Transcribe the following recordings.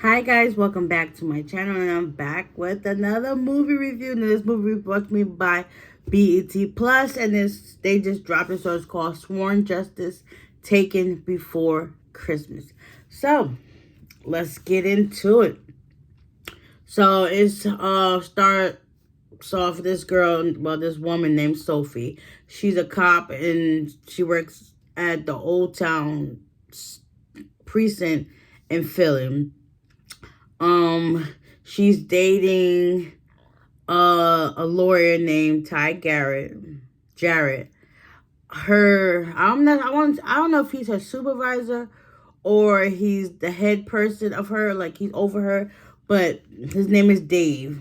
Hi guys, welcome back to my channel, and I'm back with another movie review. Now, this movie was brought to me by BET Plus, and they just dropped it, so it's called Sworn Justice: Taken Before Christmas. So let's get into it. So it's starts off this girl, well, this woman named Sophie. She's a cop and she works at the Old Town precinct in Philly. She's dating a lawyer named Ty Garrett. Jarrett. I don't know if he's her supervisor or he's the head person of her, like he's over her, but his name is Dave.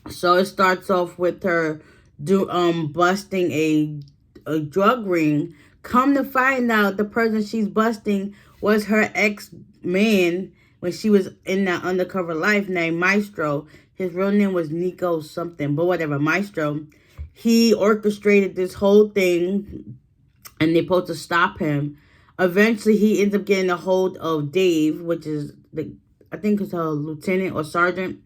So it starts off with her busting a drug ring. Come to find out, the person she's busting was her ex-man when she was in that undercover life, named Maestro. His real name was Nico something, but whatever, Maestro. He orchestrated this whole thing, and they supposed to stop him. Eventually, he ends up getting a hold of Dave, which is I think it's a lieutenant or sergeant,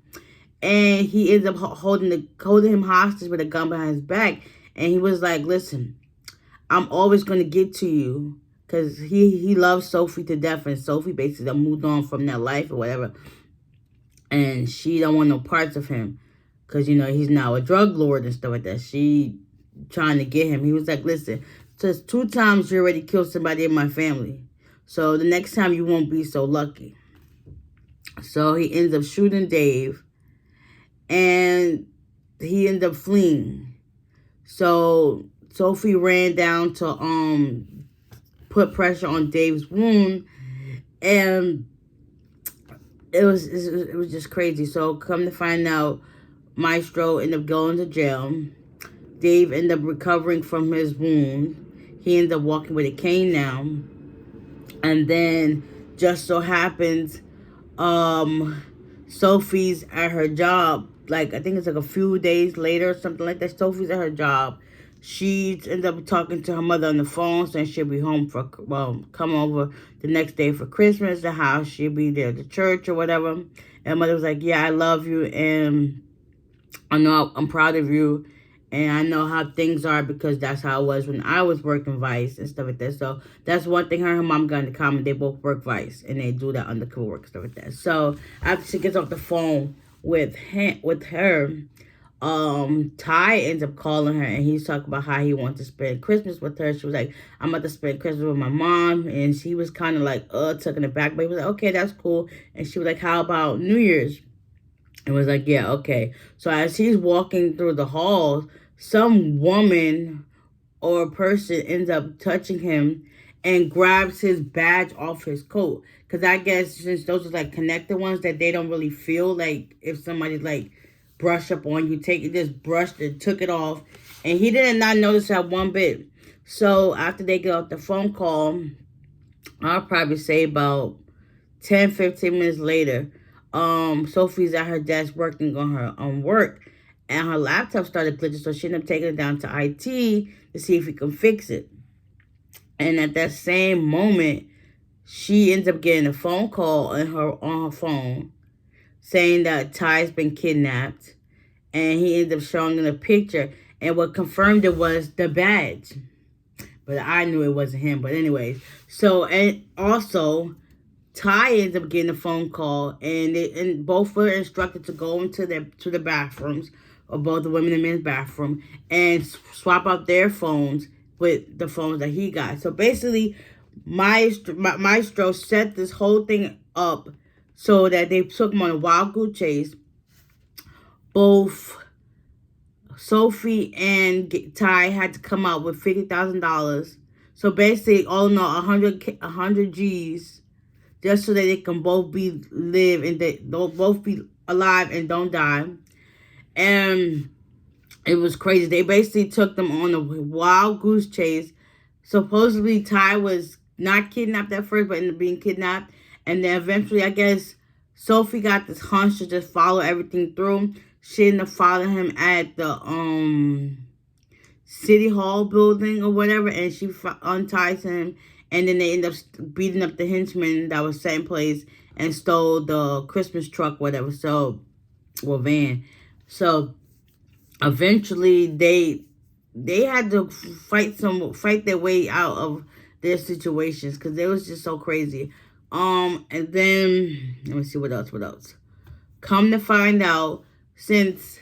and he ends up holding him hostage with a gun behind his back. And he was like, "Listen, I'm always going to get to you," because he loves Sophie to death, and Sophie basically moved on from that life or whatever, and she don't want no parts of him because he's now a drug lord and stuff like that. She trying to get him. He was like, "Listen, just 2 times you already killed somebody in my family, so the next time you won't be so lucky." So he ends up shooting Dave, and he ended up fleeing. So Sophie ran down to put pressure on Dave's wound, and it was just crazy. So come to find out, Maestro ended up going to jail. Dave ended up recovering from his wound. He ended up walking with a cane now, and then just so happens, Sophie's at her job. Like, I think it's like a few days later or something like that. Sophie's at her job. She ends up talking to her mother on the phone, saying she'll be home come over the next day for Christmas, the house. She'll be there at the church or whatever. And mother was like, "Yeah, I love you, and I know I'm proud of you, and I know how things are because that's how it was when I was working Vice and stuff like that." So that's one thing her and her mom got in common. They both work Vice, and they do that undercover work and stuff like that. So after she gets off the phone with her, Ty ends up calling her, and he's talking about how he wants to spend Christmas with her. She was like, "I'm about to spend Christmas with my mom," and she was kind of like taken aback, but he was like, "Okay, that's cool." And she was like, "How about New Year's?" And was like, "Yeah, okay." So as he's walking through the halls, some woman or person ends up touching him and grabs his badge off his coat. Because I guess since those are like connected ones that they don't really feel like if somebody like brush up on you, take it, just brushed and took it off. And he did not notice that one bit. So after they get off the phone call, I'll probably say about 10, 15 minutes later, Sophie's at her desk working on her work, and her laptop started glitching, so she ended up taking it down to IT to see if we can fix it. And at that same moment, she ends up getting a phone call on her phone saying that Ty's been kidnapped, and he ends up showing her a picture, and what confirmed it was the badge. But I knew it wasn't him. But anyways, so, and also Ty ends up getting a phone call, and both were instructed to go into the bathrooms, or both the women and men's bathroom, and swap out their phones with the phones that he got. So basically, Maestro set this whole thing up so that they took him on a wild goose chase. Both Sophie and Ty had to come out with $50,000. So basically, all in all, 100 G's, just so that they can both live and they'll both be alive and don't die. And it was crazy. They basically took them on a wild goose chase. Supposedly Ty was not kidnapped at first, but ended up being kidnapped. And then eventually, I guess, Sophie got this hunch to just follow everything through. She ended up following him at the City Hall building or whatever, and she unties him, and then they end up beating up the henchman that was set in place, and stole the Christmas truck, whatever. So, well, van. So eventually they had to fight their way out of their situations because they was just so crazy. And then let me see what else. Come to find out, since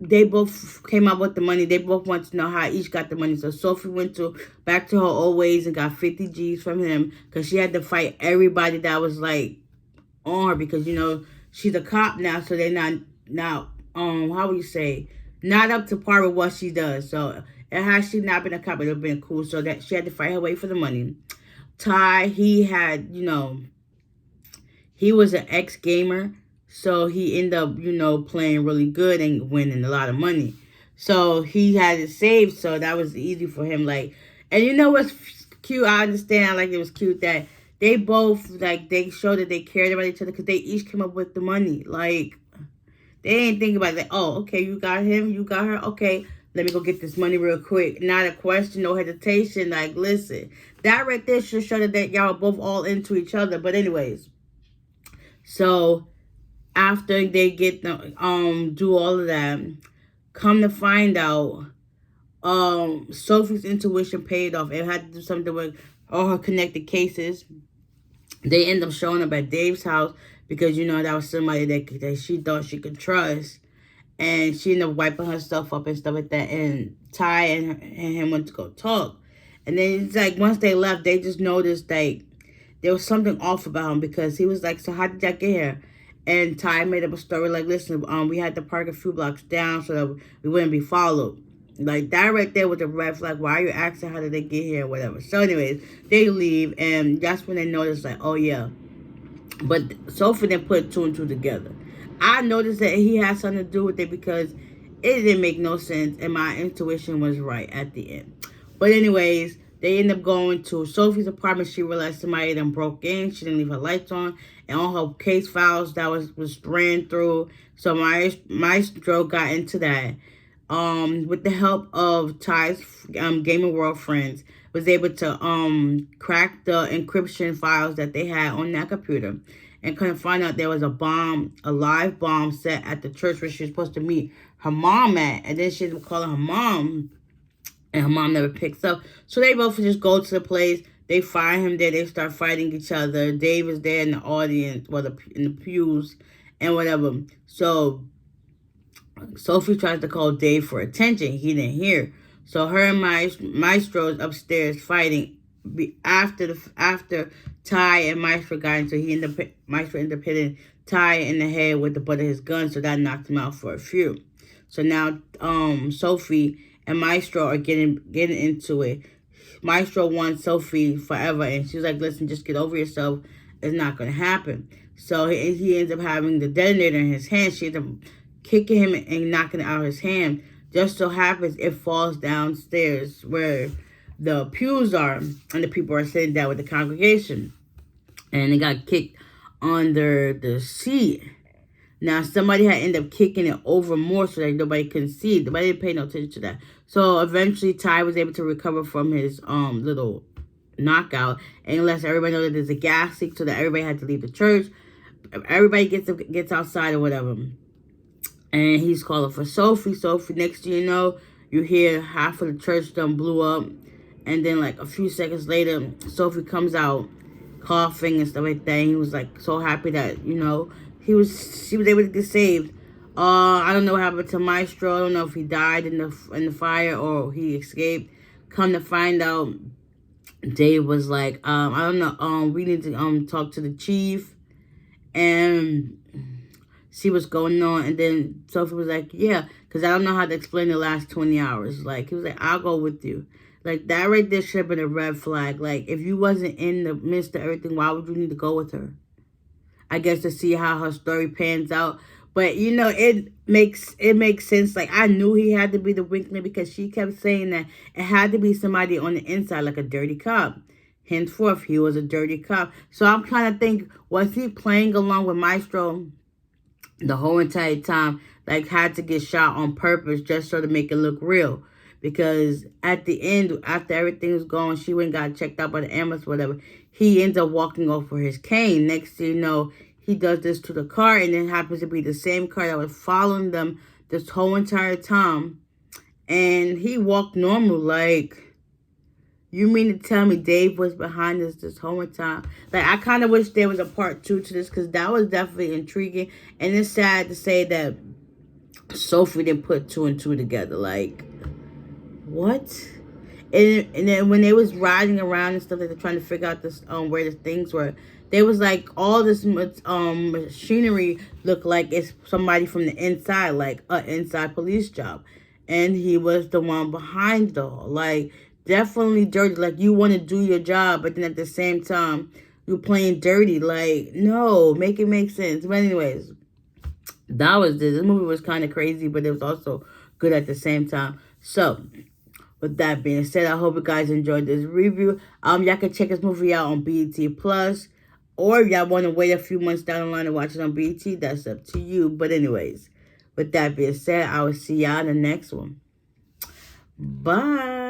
they both came up with the money, they both want to know how each got the money. So Sophie went back to her old ways and got 50 G's from him because she had to fight everybody that was like on her because she's a cop now, so they're not how would you say, not up to par with what she does. So had she not been a cop, it would have been cool. So that she had to fight her way for the money. Ty, he had he was an ex-gamer, so he ended up playing really good and winning a lot of money. So he had it saved, so that was easy for him. Like, and what's cute? I understand. Like, it was cute that they both, like, they showed that they cared about each other because they each came up with the money. Like, they ain't think about that. Oh, okay, you got him, you got her. Okay, let me go get this money real quick. Not a question, no hesitation. Like, listen, that right there should show that y'all are both all into each other. But anyways, so after they get the do all of that, come to find out, Sophie's intuition paid off. It had to do something with all her connected cases. They end up showing up at Dave's house because that was somebody that she thought she could trust, and she ended up wiping herself up and stuff like that. And Ty and him went to go talk, and then it's like once they left, they just noticed like there was something off about him because he was like, "So how did y'all get here?" And Ty made up a story like, "Listen, we had to park a few blocks down so that we wouldn't be followed." Like, that right there with the red flag. Why are you asking how did they get here or whatever? So anyways, they leave, and that's when they notice, like, oh yeah. But Sophie didn't put two and two together. I noticed that he had something to do with it because it didn't make no sense, and my intuition was right at the end. But anyways, they end up going to Sophie's apartment. She realized somebody then broke in. She didn't leave her lights on, and all her case files that was ran through. So Maestro got into that. With the help of Ty's gaming world friends, was able to crack the encryption files that they had on that computer, and couldn't find out there was a live bomb set at the church where she was supposed to meet her mom at, and then she ended up calling her mom, and her mom never picks up. So they both just go to the place. They find him there. They start fighting each other. Dave is there in the audience, in the pews, and whatever. So Sophie tries to call Dave for attention. He didn't hear. So her and Maestro's upstairs fighting. After Ty and Maestro got into, Maestro ended up hitting Ty in the head with the butt of his gun, so that knocked him out for a few. So now Sophie and Maestro are getting into it. Maestro wants Sophie forever, and she's like, "Listen, just get over yourself. It's not going to happen." So he ends up having the detonator in his hand. She ends up kicking him and knocking it out of his hand. Just so happens it falls downstairs where the pews are, and the people are sitting down with the congregation, and it got kicked under the seat. Now somebody had ended up kicking it over more so that nobody couldn't see. Nobody didn't pay no attention to that. So eventually Ty was able to recover from his little knockout, and lets everybody know that there's a gas leak, so that everybody had to leave the church. Everybody gets outside or whatever. And he's calling for Sophie. Sophie, next thing you know, you hear half of the church done blew up. And then, like, a few seconds later, Sophie comes out coughing and stuff like that. And he was, like, so happy that, she was able to get saved. I don't know what happened to Maestro. I don't know if he died in the fire or he escaped. Come to find out, Dave was like, I don't know, we need to talk to the chief and see what's going on. And then Sophie was like, yeah, because I don't know how to explain the last 20 hours. Like, he was like, I'll go with you. Like, that right there should have been a red flag. Like, if you wasn't in the midst of everything, why would you need to go with her? I guess to see how her story pans out. But, it makes sense. Like, I knew he had to be the Winkler because she kept saying that it had to be somebody on the inside, like a dirty cop. Henceforth, he was a dirty cop. So I'm trying to think, was he playing along with Maestro the whole entire time, like had to get shot on purpose just so to make it look real? because at the end, after everything was gone, she went and got checked out by the ambulance, whatever. He ends up walking off with his cane. Next thing you know, he does this to the car, and it happens to be the same car that was following them this whole entire time. And he walked normal, like, you mean to tell me Dave was behind this whole time? Like, I kind of wish there was a part 2 to this, because that was definitely intriguing. And it's sad to say that Sophie didn't put 2 and 2 together. Like, what? And then when they was riding around and stuff, like they're trying to figure out this where the things were, they was like all this machinery looked like it's somebody from the inside, like an inside police job, and he was the one behind it all. Like, definitely dirty. Like, you want to do your job, but then at the same time you're playing dirty. Like, no, make it make sense. But anyways, that was this movie was kind of crazy, but it was also good at the same time. So with that being said, I hope you guys enjoyed this review. Y'all can check this movie out on BET Plus, or if y'all want to wait a few months down the line and watch it on BET, that's up to you. But anyways, with that being said, I will see y'all in the next one. Bye.